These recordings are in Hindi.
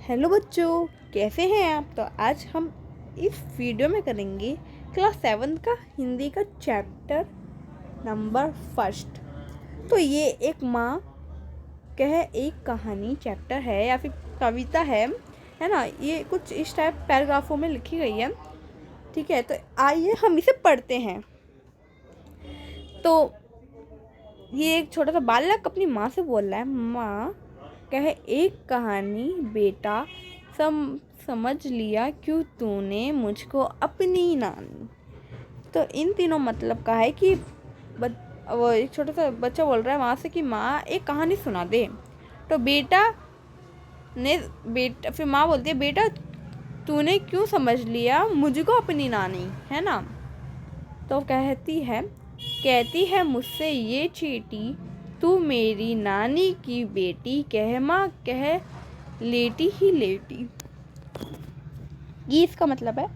हेलो बच्चों, कैसे हैं आप। तो आज हम इस वीडियो में करेंगे क्लास 7 का हिंदी का चैप्टर नंबर 1। तो ये एक माँ कह एक कहानी चैप्टर है या फिर कविता है ना। ये कुछ इस टाइप पैराग्राफों में लिखी गई है। ठीक है, तो आइए हम इसे पढ़ते हैं। तो ये एक छोटा सा बालक अपनी माँ से बोल रहा है, माँ कह एक कहानी बेटा, समझ लिया क्यों तूने मुझको अपनी नानी। तो इन तीनों मतलब का है कि वो एक छोटा सा बच्चा बोल रहा है माँ से कि माँ एक कहानी सुना दे। तो फिर माँ बोलती है, बेटा तूने क्यों समझ लिया मुझको अपनी नानी, है ना। तो कहती है मुझसे ये चींटी, तू मेरी नानी की बेटी, कह माँ कह लेटी ही लेटी। ये इसका मतलब है,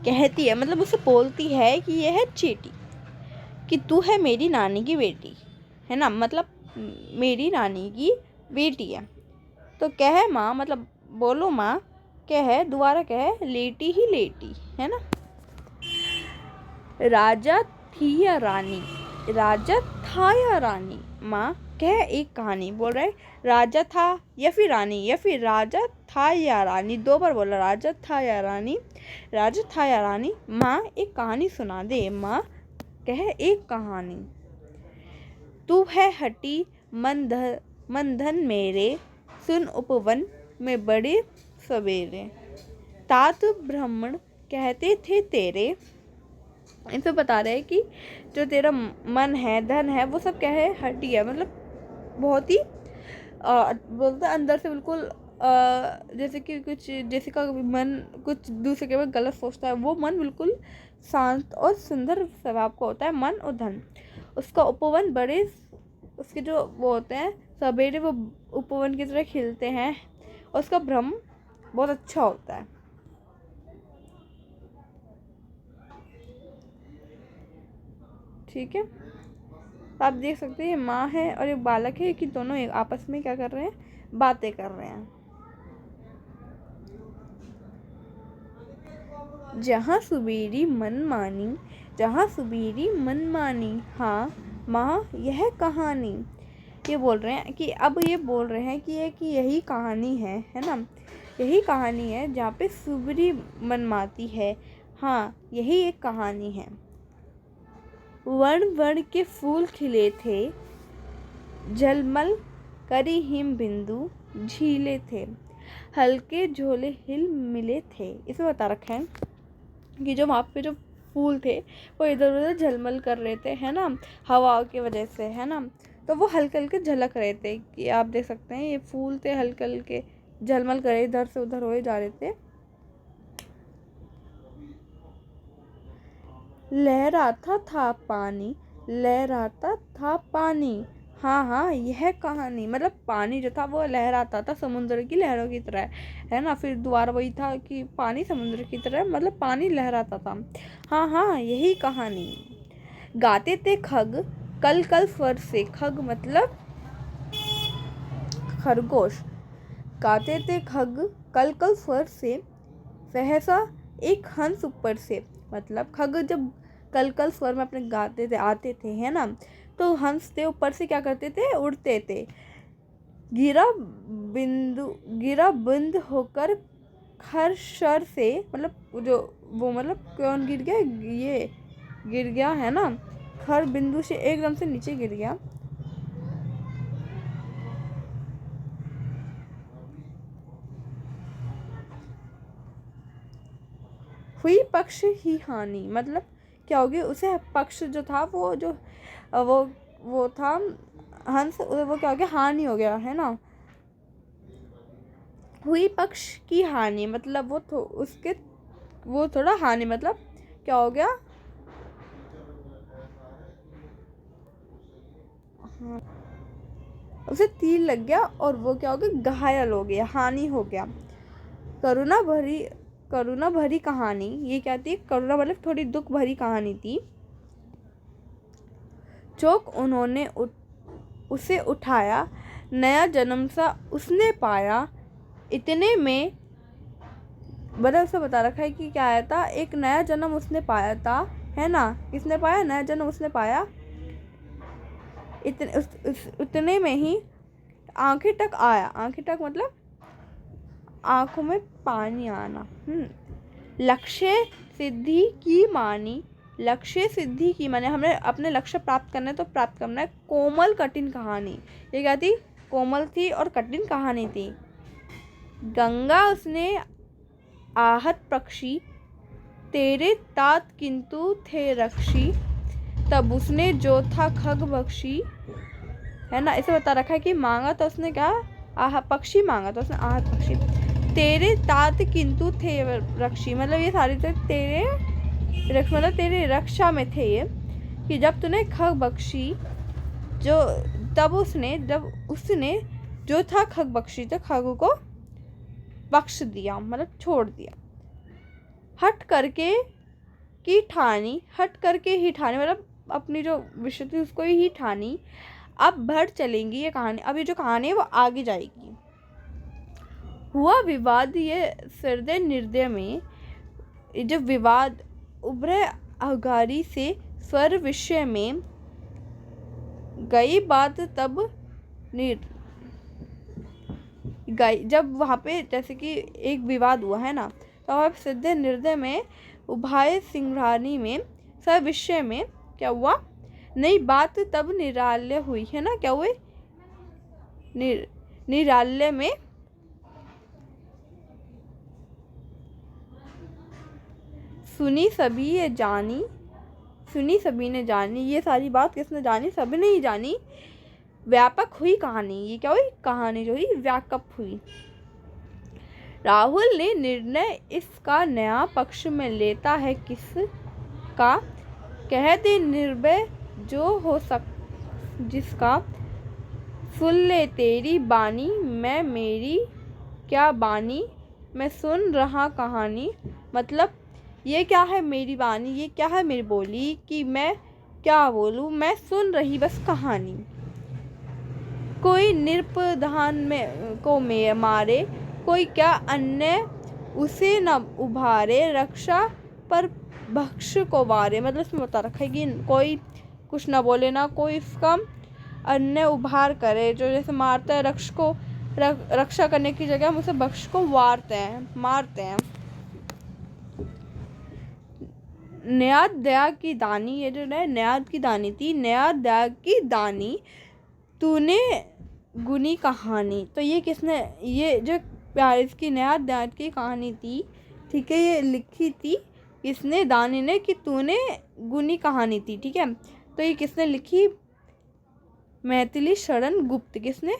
कहती है मतलब उसे बोलती है कि यह है चींटी कि तू है मेरी नानी की बेटी, है ना, मतलब मेरी नानी की बेटी है। तो कह माँ मतलब बोलो माँ, कह दोबारा कह लेटी ही लेटी, है ना। राजा थी या रानी, राजा था या रानी। माँ कह एक कहानी बोल रहे, राजा था या फिर रानी, या फिर राजा था या रानी। 2 बार बोला, राजा था या रानी, राजा था या रानी। माँ एक कहानी सुना दे। माँ कह एक कहानी। तू है हटी मन धन मेरे, सुन उपवन में बड़े सवेरे। तात ब्राह्मण कहते थे तेरे। इनसे बता रहे हैं कि जो तेरा मन है, धन है, वो सब क्या है, हटी है। मतलब बहुत ही बोलता अंदर से बिल्कुल जैसे कि जैसे का मन कुछ दूसरे के बारे में गलत सोचता है, वो मन बिल्कुल शांत और सुंदर स्वभाव का होता है मन और धन। उसका उपवन बड़े, उसके जो वो होते हैं सवेरे, वो उपवन की तरह खिलते हैं। और उसका भ्रम बहुत अच्छा होता है। ठीक है, तो आप देख सकते हैं माँ है और एक बालक है कि दोनों एक आपस में क्या कर रहे हैं, बातें कर रहे हैं। जहाँ सुबेरी मन मानी, हाँ माँ यह कहानी। ये बोल रहे हैं कि अब ये बोल रहे हैं कि यही कहानी है ना। यही कहानी है जहाँ पे सुबेरी मन माती है। हाँ यही एक कहानी है। वर्ण वर्ण के फूल खिले थे, झलमल करी हिम बिंदु झीले थे, हल्के झोले हिल मिले थे। इसमें बता रखा है कि जो वहाँ पे जो फूल थे वो इधर उधर झलमल कर रहे थे, है ना, हवा की वजह से, है ना। तो वो हल्के हल्के झलक रहे थे कि आप देख सकते हैं ये फूल थे, हल्के हल्के झलमल करे इधर से उधर होए जा रहे थे। लहराता था पानी, हाँ यह कहानी। मतलब पानी जो था वो लहराता था समुद्र की लहरों की तरह, है ना। फिर दोबारा वही था कि पानी समुद्र की तरह, मतलब पानी लहराता था। हाँ यही कहानी। गाते थे खग कल कल स्वर से, खग मतलब खरगोश। गाते थे खग कल कल स्वर से, सहसा एक हंस ऊपर से। मतलब खग जब कल कल स्वर में अपने गाते थे, आते थे, है ना, तो हंस थे ऊपर से क्या करते थे, उड़ते थे। गिरा बिंद होकर खर शर से, मतलब जो वो मतलब कौन गिर गया, ये गिर गया, है ना, खर बिंदु से एकदम से नीचे गिर गया। हुई पक्ष ही हानि, मतलब क्या होगी, उसे पक्ष जो था वो था हंस, वो क्या हो गया, हानि हो गया, है ना। हुई पक्ष की हानि मतलब वो थोड़ा हानि मतलब क्या हो गया, उसे तीर लग गया और वो क्या हो गया, घायल हो गया, हानि हो गया। करुणा भरी कहानी, ये क्या थी, करुणा मतलब थोड़ी दुख भरी कहानी थी। चौक उसे उठाया, नया जन्म सा उसने पाया, इतने में बड़ा उसे बता रखा है कि क्या आया था, एक नया जन्म उसने पाया था, है ना, किसने पाया, नया जन्म उसने पाया। उतने में ही आंखें तक आया, आंखें तक मतलब आंखों में पानी आना। लक्ष्य सिद्धि की मानी, लक्ष्य सिद्धि की माने हमें अपने लक्ष्य प्राप्त करना है तो प्राप्त करना है। कोमल कठिन कहानी, ये क्या थी, कोमल थी और कठिन कहानी थी। गंगा उसने आहत पक्षी, तेरे तात किंतु थे रक्षी, तब उसने जो था खग बख्शी, है ना। इसे बता रखा है कि मांगा तो उसने क्या, पक्षी मांगा तो उसने आहत पक्षी, तेरे तात किंतु थे रक्षी, मतलब ये सारे तो तेरे मतलब तेरे रक्षा में थे ये, कि जब तूने खग बख्शी, जो जब उसने जो था खग बख्शी, तो खग को बख्श दिया मतलब छोड़ दिया। हट करके की ठानी, हट करके ही ठानी मतलब अपनी जो विषय थी उसको ही ठानी, अब बढ़ चलेंगी ये कहानी, अब ये जो कहानी है वो आगे जाएगी। हुआ विवाद ये हृदय निर्दय में, जब विवाद उभरे अगारी से स्वर विषय में, गई बात तब गई, जब वहाँ पे जैसे कि एक विवाद हुआ है ना, तो अब सिद्ध निर्दय में उभाय सिंघरानी में सब विषय में क्या हुआ, नई बात तब निराल्य हुई, है ना, क्या हुए, निराल्य में सुनी सभी ये जानी, सुनी सभी ने जानी, ये सारी बात किसने जानी, सभी ने ही जानी। व्यापक हुई कहानी, ये क्या हुई, कहानी जो हुई व्यापक हुई। राहुल ने निर्णय इसका नया पक्ष में लेता है किस का, कह दे निर्भय जो हो सक जिसका, सुन ले तेरी बानी मैं मेरी क्या बानी, मैं सुन रहा कहानी, मतलब ये क्या है मेरी बानी, ये क्या है मेरी बोली, कि मैं क्या बोलूँ, मैं सुन रही बस कहानी। कोई निर्पधान में को में मारे, कोई क्या अन्य उसे न उभारे, रक्षा पर भक्ष को वारे, मतलब इसमें बता रखा है कि कोई कुछ ना बोले ना कोई इसका अन्य उभार करे, जो जैसे मारता है रक्ष को, रक्षा करने की जगह हम उसे भक्ष को वारते हैं, मारते हैं। न्याद दया की दानी, ये जो है न्याद की दानी थी, न्याद दया की दानी तूने गुनी कहानी, तो ये किसने, ये जो प्यार इसकी न्याद दया की कहानी थी, ठीक है, ये लिखी थी किसने, दानी ने, कि तूने गुनी कहानी थी, ठीक है। तो ये किसने लिखी, मैथिली शरण गुप्त, किसने,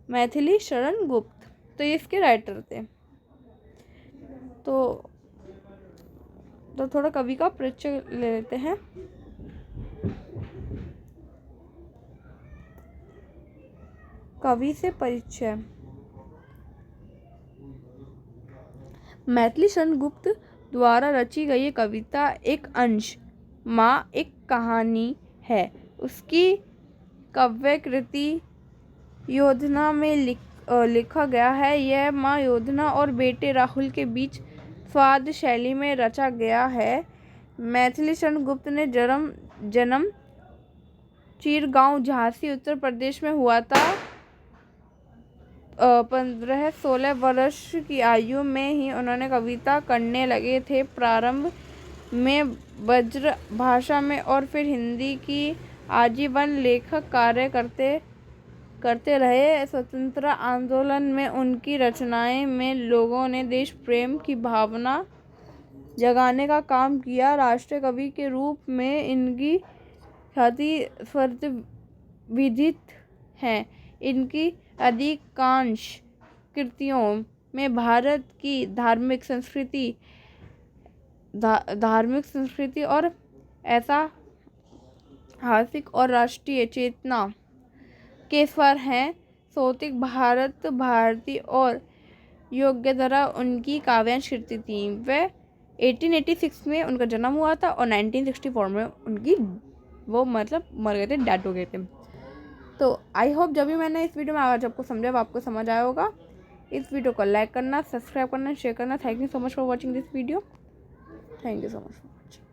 मैथिली शरण गुप्त, तो ये इसके राइटर थे। तो थोड़ा कवि का परिचय ले लेते हैं। कवि से परिचय। मैथिली शरण गुप्त द्वारा रची गई ये कविता एक अंश माँ एक कहानी है। उसकी काव्य कृति योधना में लिखा गया है। यह माँ योधना और बेटे राहुल के बीच स्वाद शैली में रचा गया है। मैथिली शरण गुप्त ने जन्म चिरगांव झांसी उत्तर प्रदेश में हुआ था। 15-16 वर्ष की आयु में ही उन्होंने कविता करने लगे थे। प्रारंभ में ब्रज भाषा में और फिर हिंदी की आजीवन लेखक कार्य करते रहे। स्वतंत्रता आंदोलन में उनकी रचनाएं में लोगों ने देश प्रेम की भावना जगाने का काम किया। राष्ट्रीय कवि के रूप में इनकी ख्याति सर्वविदित है। इनकी अधिकांश कृतियों में भारत की धार्मिक संस्कृति और ऐतिहासिक और राष्ट्रीय चेतना के स्वर हैं। सौतिक भारत भारती और योग्यधरा उनकी काव्यांश कृति थी। वह 1886 में उनका जन्म हुआ था और 1964 में उनकी वो मतलब मर गए थे, डेड हो गए थे। तो आई होप जब भी मैंने इस वीडियो में आज आपको समझा वो आपको समझ आया होगा। इस वीडियो को लाइक करना, सब्सक्राइब करना, शेयर करना। Thank you so much for watching this video. Thank you so much for watching.